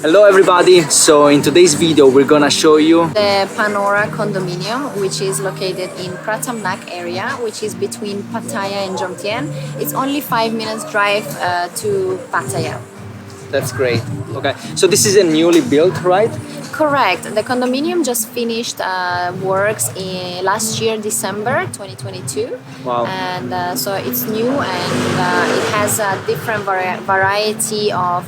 Hello everybody, so in today's video we're gonna show you the Panora condominium, which is located in Pratamnak area, which is between Pattaya and Jomtien. It's only 5 minutes drive to Pattaya. That's great. Okay, so this is a newly built, right? Correct. The condominium just finished works in last year, December 2022. Wow. And so it's new, and it has a different variety of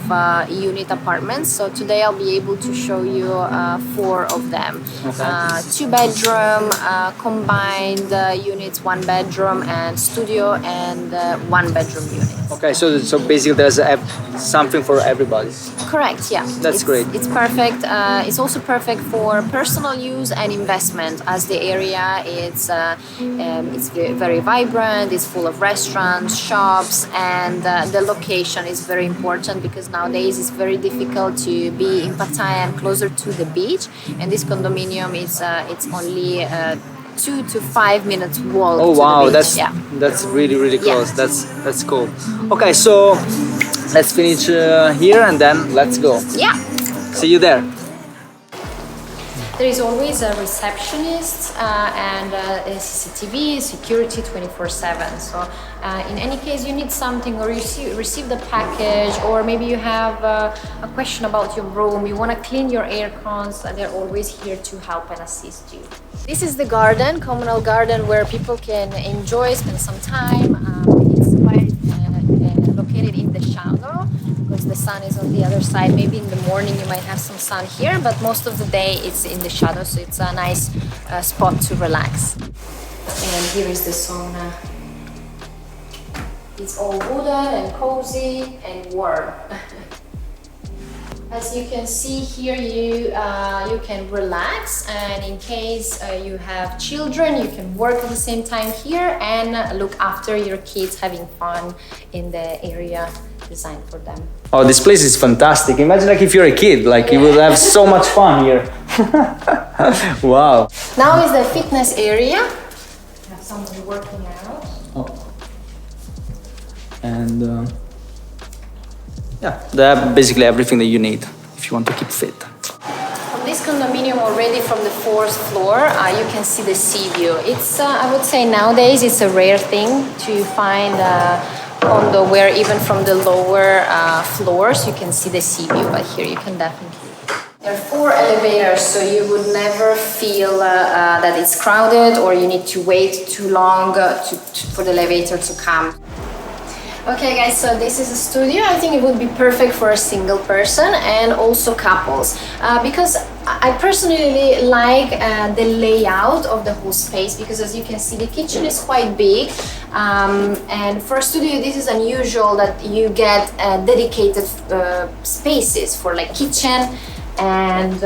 unit apartments. So today I'll be able to show you 4 of them. Okay. 2 bedroom, combined units, 1 bedroom and studio, and 1 bedroom unit. Okay, so basically there's something for everybody. Correct, yeah. That's great. It's perfect. It's also perfect for personal use and investment, as the area it's very vibrant. It's full of restaurants, shops, and the location is very important because nowadays it's very difficult to be in Pattaya and closer to the beach. And this condominium is it's only 2 to 5 minutes walk. Oh wow, to the beach. that's really close. Yeah. That's cool. Okay, so let's finish here and then let's go. Yeah. See you there. There is always a receptionist and a CCTV, security 24/7. So in any case you need something, or you receive the package, or maybe you have a question about your room, you want to clean your air cons, they're always here to help and assist you. This is the garden, communal garden, where people can enjoy, spend some time. It's quite located in the shadow because the sun is on the other side. Maybe in the morning you might have some sun here, but most of the day it's in the shadow, so it's a nice spot to relax. And here is the sauna. It's all wooden and cozy and warm. As you can see here, you can relax, and in case you have children, you can work at the same time here and look after your kids, having fun in the area designed for them. Oh, this place is fantastic. Imagine like if you're a kid, like you will have so much fun here. Wow. Now is the fitness area. You have someone working out. Oh. And yeah, they have basically everything that you need if you want to keep fit. From this condominium, already from the 4th floor, you can see the sea view. It's, I would say nowadays, it's a rare thing to find a condo where even from the lower floors you can see the sea view, but here you can definitely. There are 4 elevators, so you would never feel that it's crowded or you need to wait too long for the elevator to come. Okay guys, so this is a studio. I think it would be perfect for a single person and also couples, because I personally like the layout of the whole space, because as you can see the kitchen is quite big, and for a studio this is unusual that you get dedicated spaces for like kitchen. And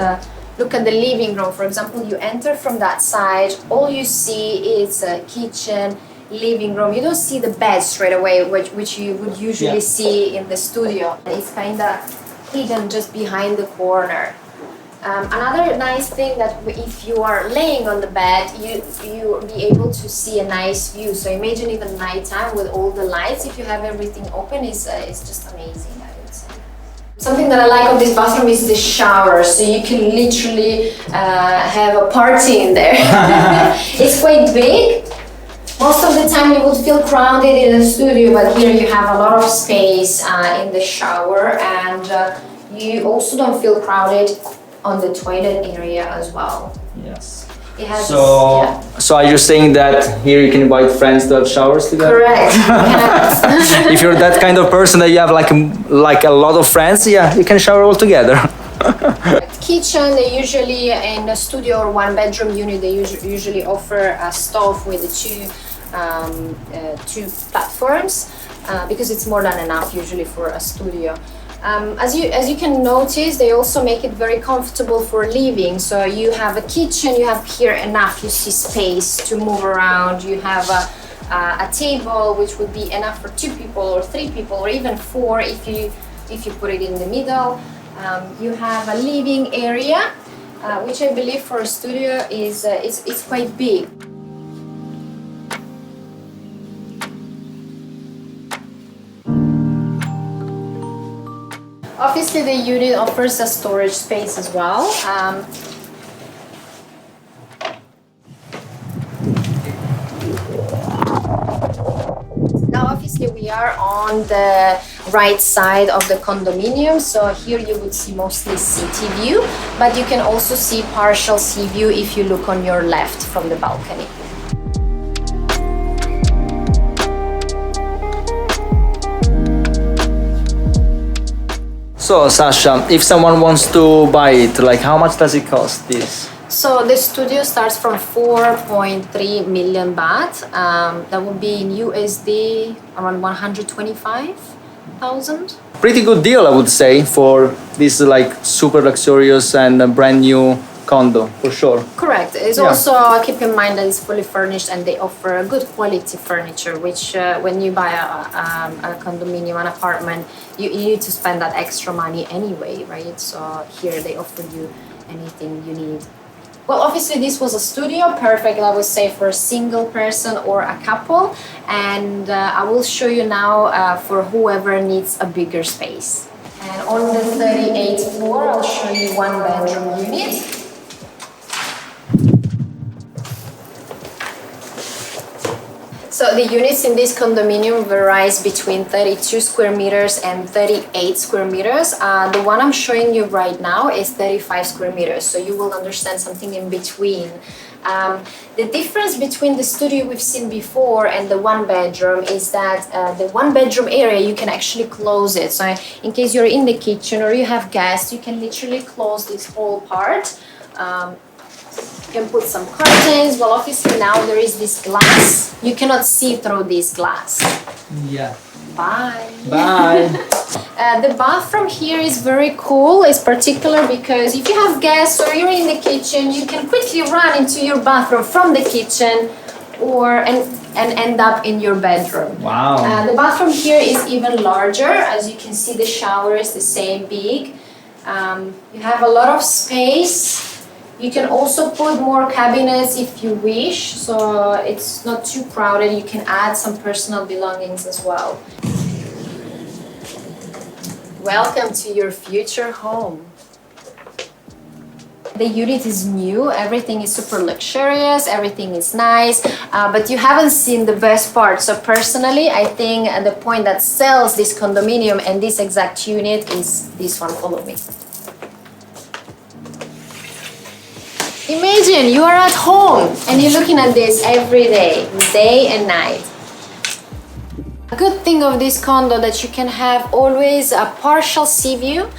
look at the living room, for example. You enter from that side, all you see is a kitchen, living room. You don't see the bed straight away, which you would usually see in the studio. It's kind of hidden just behind the corner. Another nice thing that if you are laying on the bed, you be able to see a nice view. So imagine even nighttime with all the lights, if you have everything open, is just amazing, I would say. Something that I like of this bathroom is the shower, so you can literally have a party in there. It's quite big. Most of the time you would feel crowded in the studio, but here you have a lot of space in the shower, and you also don't feel crowded on the toilet area as well. Yes. It has So are you saying that here you can invite friends to have showers together? Correct. Yes. If you're that kind of person that you have like a lot of friends, yeah, you can shower all together. Kitchen, they usually in a studio or 1 bedroom unit, they usually offer a stove with the 2 platforms, because it's more than enough usually for a studio. As you can notice, they also make it very comfortable for living. So you have a kitchen, you have here enough, you see space to move around. You have a table which would be enough for 2 people or 3 people or even 4 if you put it in the middle. You have a living area, which I believe for a studio is quite big. obviously the unit offers a storage space as well. Now obviously we are on the right side of the condominium, so here you would see mostly city view, but you can also see partial sea view if you look on your left from the balcony. So Sasha, if someone wants to buy it, like how much does it cost this? So the studio starts from 4.3 million baht. That would be in USD around 125,000. Pretty good deal, I would say, for this like super luxurious and brand new condo, for sure. Correct. It's also, keep in mind that it's fully furnished and they offer good quality furniture, which when you buy a condominium, an apartment, you need to spend that extra money anyway, right? So here they offer you anything you need. Well, obviously this was a studio, perfect, I would say, for a single person or a couple. And I will show you now for whoever needs a bigger space. And on the 38th floor, I'll show you one bedroom unit. So the units in this condominium varies between 32 square meters and 38 square meters. The one I'm showing you right now is 35 square meters, so you will understand something in between. The difference between the studio we've seen before and the one bedroom is that the one bedroom area, you can actually close it. So in case you're in the kitchen or you have guests, you can literally close this whole part. You can put some curtains. Well, obviously now there is this glass. You cannot see through this glass. Yeah. Bye. Bye. The bathroom here is very cool. It's particular because if you have guests or you're in the kitchen, you can quickly run into your bathroom from the kitchen and end up in your bedroom. Wow. The bathroom here is even larger. As you can see, the shower is the same big. You have a lot of space. You can also put more cabinets if you wish, so it's not too crowded. You can add some personal belongings as well. Welcome to your future home. The unit is new, everything is super luxurious, everything is nice, but you haven't seen the best part. So personally, I think the point that sells this condominium and this exact unit is this one. Follow me. Imagine you are at home and you're looking at this every day and night. A good thing of this condo that you can have always a partial sea view.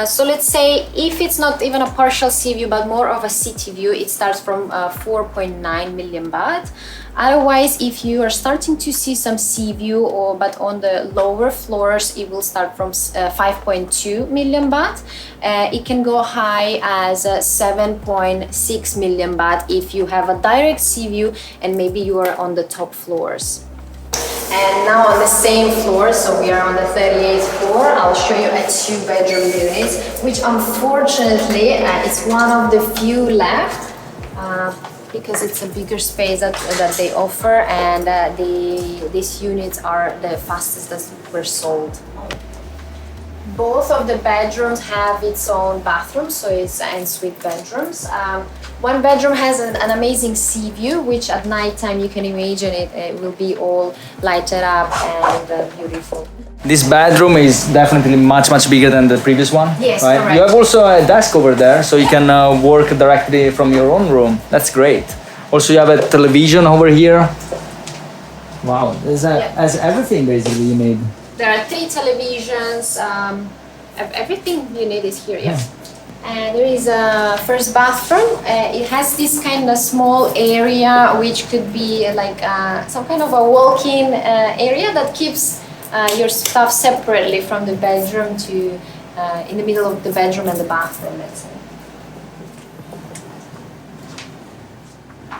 So let's say if it's not even a partial sea view but more of a city view, it starts from 4.9 million baht. Otherwise, if you are starting to see some sea view but on the lower floors, it will start from 5.2 million baht. It can go high as 7.6 million baht if you have a direct sea view and maybe you are on the top floors. And now on the same floor, so we are on the 38th floor, I'll show you a 2-bedroom unit, which unfortunately is one of the few left because it's a bigger space that they offer, and these units are the fastest that were sold. Both of the bedrooms have its own bathroom, so it's ensuite bedrooms. One bedroom has an amazing sea view, which at nighttime you can imagine it will be all lighted up and beautiful. This bedroom is definitely much bigger than the previous one. Yes, right? correct. You have also a desk over there, so you can work directly from your own room. That's great. Also, you have a television over here. Wow, has everything basically you need. There are 3 televisions. Everything you need is here. Yeah. And there is a first bathroom. It has this kind of small area which could be like some kind of a walk-in area that keeps your stuff separately from the bedroom to in the middle of the bedroom and the bathroom, let's say.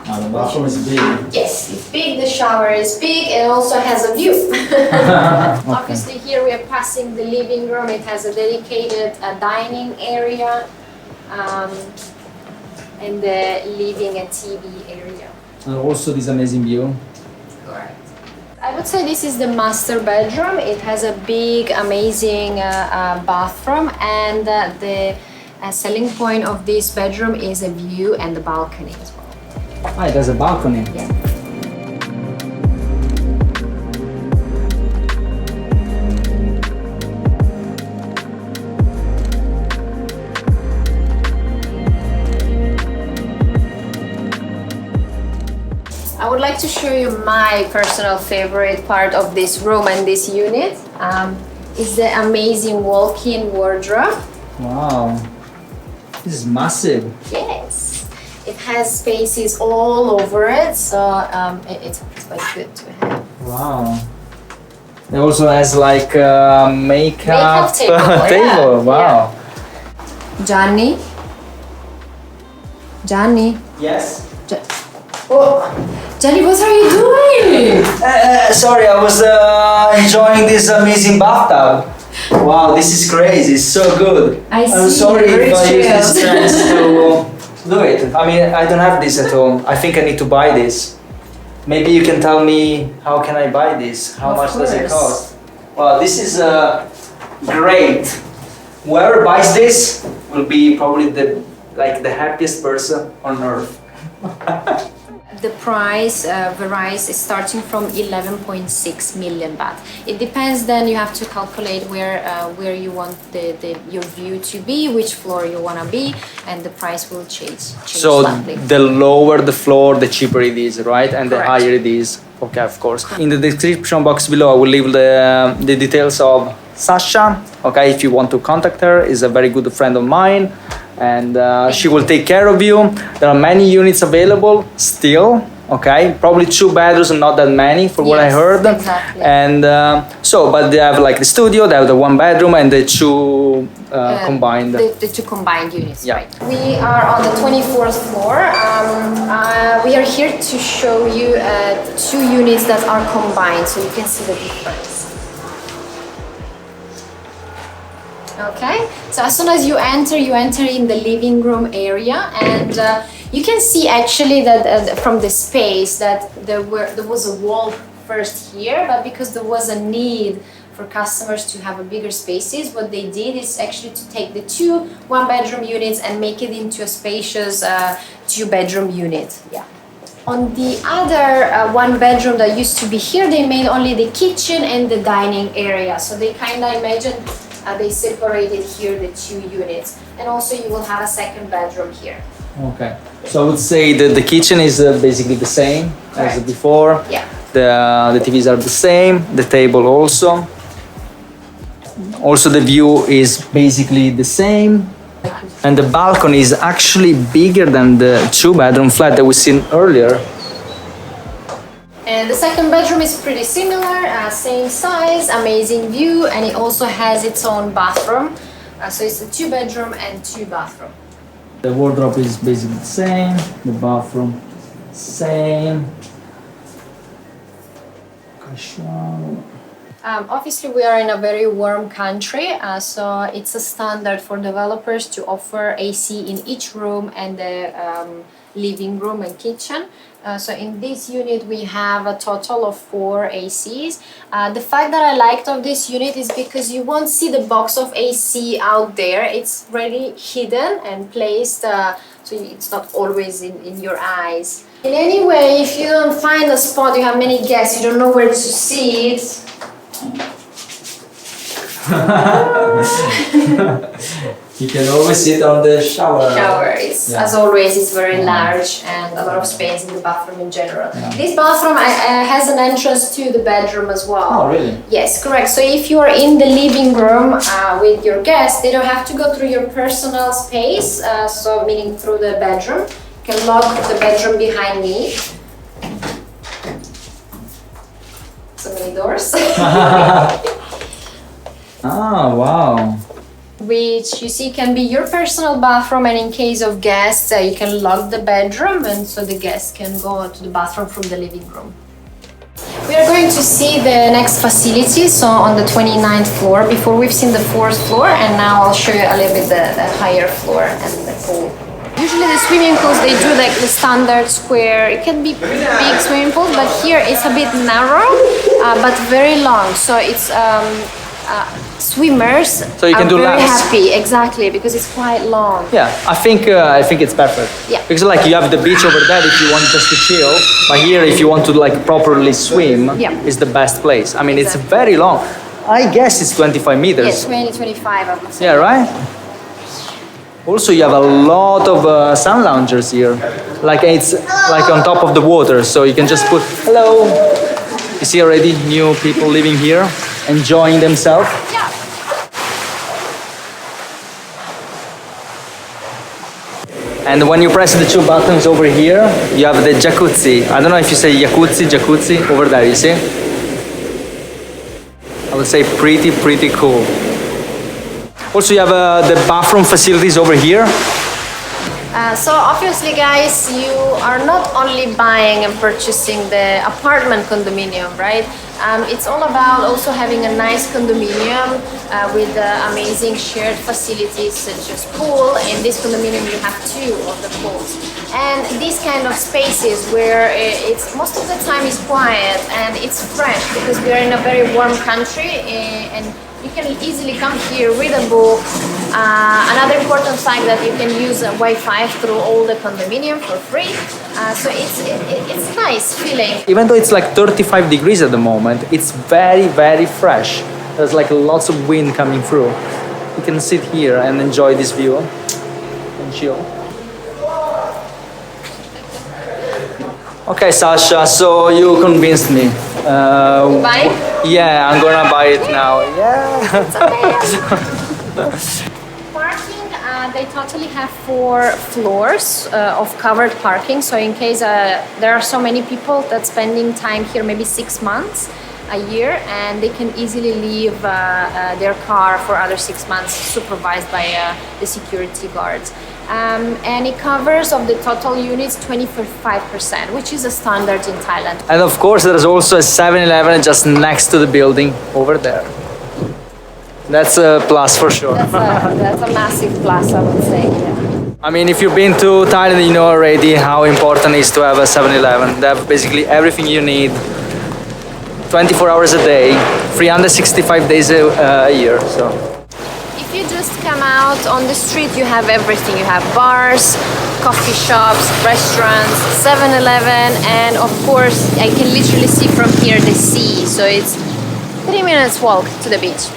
The bathroom is big. Yes, it's big, the shower is big, it also has a view. Okay. Obviously here we are passing the living room, it has a dedicated dining area and the living and TV area. And also this amazing view. Correct. I would say this is the master bedroom. It has a big, amazing bathroom, and the selling point of this bedroom is a view and the balcony as well. Ah, there's a balcony. Yeah. I would like to show you my personal favorite part of this room and this unit. Is the amazing walk-in wardrobe. Wow, this is massive. Yes, it has spaces all over it, so it's quite good to have. Wow. It also has like makeup table. table. Yeah. Wow. Gianni? Gianni? Yes. Oh, Gianni, what are you doing? Sorry, I was enjoying this amazing bathtub. Wow, this is crazy. It's so good. I'm sorry if I use this chance to do it. I mean, I don't have this at home. I think I need to buy this. Maybe you can tell me how can I buy this? How much does it cost? Wow, this is great. Whoever buys this will be probably the happiest person on earth. The price varies, starting from 11.6 million baht. It depends. Then you have to calculate where you want your view to be, which floor you want to be, and the price will change So slightly. the lower the floor, the cheaper it is, right? And Correct. the higher it is. Okay, of course. In the description box below, I will leave the details of Sasha. Okay, if you want to contact her, is a very good friend of mine, and she will take care of you. There are many units available still. Okay, probably 2 bedrooms and not that many for what I heard. Exactly. And but they have like the studio, they have the 1 bedroom and the 2 combined. The 2 combined units, Yeah. right. We are on the 24th floor. We are here to show you 2 units that are combined, so you can see the difference. Okay, so as soon as you enter in the living room area, and you can see actually that from the space that there was a wall first here, but because there was a need for customers to have a bigger spaces, what they did is actually to take the 2 1-bedroom units and make it into a spacious 2-bedroom unit. Yeah. On the other 1-bedroom that used to be here, they made only the kitchen and the dining area. So they kind of imagined they separated here the 2 units, and also you will have a 2nd bedroom here. Okay, so I would say that the kitchen is basically the same as before. Yeah. The TVs are the same, the table also. Also the view is basically the same. And the balcony is actually bigger than the 2-bedroom flat that we seen earlier. And the 2nd bedroom is pretty similar, same size, amazing view, and it also has its own bathroom. So it's a 2-bedroom and 2-bathroom. The wardrobe is basically the same, the bathroom same. Obviously, we are in a very warm country, so it's a standard for developers to offer AC in each room and the living room and kitchen. So in this unit, we have a total of 4 ACs. The fact that I liked of this unit is because you won't see the box of AC out there. It's really hidden and placed, so it's not always in your eyes. In any way, if you don't find a spot, you have many guests, you don't know where to see it. You can always sit on the shower. As always, it's very large and a lot of space in the bathroom in general. Yeah. This bathroom has an entrance to the bedroom as well. Oh, really? Yes, correct. So if you are in the living room with your guests, they don't have to go through your personal space, so meaning through the bedroom. You can lock the bedroom behind me. So many doors. Ah, wow. Which you see can be your personal bathroom, and in case of guests you can lock the bedroom, and so the guests can go to the bathroom from the living room. We are going to see the next facility, so on the 29th floor. Before we've seen the 4th floor, and now I'll show you a little bit the higher floor and the pool. Usually the swimming pools, they do like the standard square, it can be big swimming pools, but here it's a bit narrow. but very long. So it's swimmers so you can are do very laps. happy, exactly, because it's quite long. Yeah, I think it's perfect. Yeah. Because like you have the beach over there if you want just to chill, but here if you want to like properly swim, Yeah. is the best place. I mean, Exactly. it's very long. I guess it's 25 meters. Yes, 20, 25, I would say. Yeah, right? Also, you have a lot of sun loungers here. Like it's like on top of the water, so you can just put, hello. You see already new people living here, enjoying themselves. Yeah. And when you press the two buttons over here, you have the jacuzzi. I don't know if you say jacuzzi over there, you see? I would say pretty cool. Also, you have the bathroom facilities over here. So obviously, guys, you are not only buying and purchasing the apartment condominium, right? It's all about also having a nice condominium with amazing shared facilities such as pool. In this condominium, you have 2 of the pools. And these kind of spaces where it's most of the time is quiet and it's fresh because we are in a very warm country and you can easily come here, read a book. Another important fact that you can use Wi-Fi through all the condominium for free. So it's nice feeling. Even though it's like 35 degrees at the moment, it's very fresh. There's like lots of wind coming through. You can sit here and enjoy this view and chill. Okay, Sasha, so you convinced me. Buy? Yeah, I'm gonna buy it now. Yeah. It's okay. Parking, they totally have 4 floors of covered parking. So in case there are so many people that spending time here, maybe 6 months a year, and they can easily leave their car for other 6 months, supervised by the security guards. And it covers of the total units 25%, which is a standard in Thailand. And of course, there's also a 7-Eleven just next to the building over there. That's a plus for sure. That's a massive plus, I would say. Yeah. I mean, if you've been to Thailand, you know already how important it is to have a 7-Eleven. They have basically everything you need, 24 hours a day, 365 days a year. So. If you just come out on the street, you have everything. You have bars, coffee shops, restaurants, 7-Eleven, and of course, I can literally see from here the sea. So it's 3 minutes walk to the beach.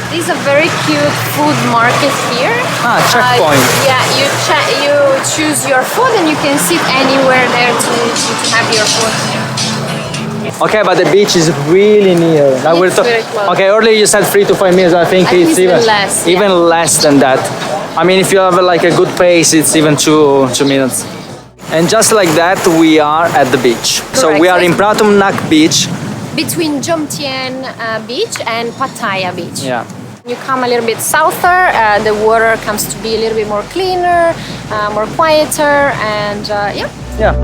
There's a very cute food market here. Checkpoint. You choose your food and you can sit anywhere there to have your food. Okay, but the beach is really near. Now It's very close. Okay, earlier you said 3 to 5 minutes. I think it's even less. Yeah. Even less than that. I mean, if you have like a good pace, it's even 2 minutes. And just like that, we are at the beach. So Correct. we are in Pratumnak Beach. Between Jomtien Beach and Pattaya Beach. Yeah. You come a little bit souther, the water comes to be a little bit more cleaner, more quieter, and yeah. Yeah.